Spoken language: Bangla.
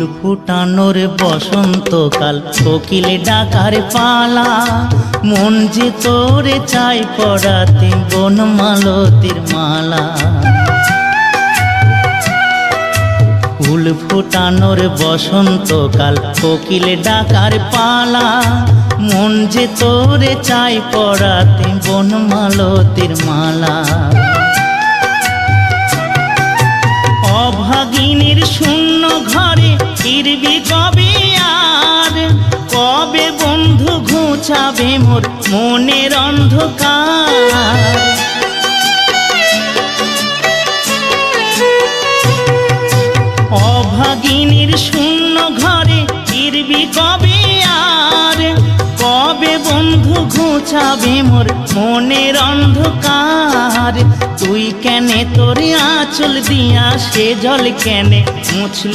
ফুল ফুটানোর বসন্তকাল, কোকিলে ডাকার পালা, মন যে তোরে চাই পড়াতে বনমালতির মালা। ফুল ফুটানোর বসন্তকাল, কোকিলে ডাকার পালা, মন যে তোরে চাই পড়াতে বনমালতির মালা। অভাগিনীর শূন্য ঘরে ফিরবি কবে আর, কবে বন্ধু ঘুচাবে মোর মনের অন্ধকার। অভাগিনীর শূন্য ঘরে ফিরবি কবে আর, কবে বন্ধু ঘুচাবে মোর মনের অন্ধকার। তুই কেনে তোর আঁচল দিয়া সে জল কেনে মুছলি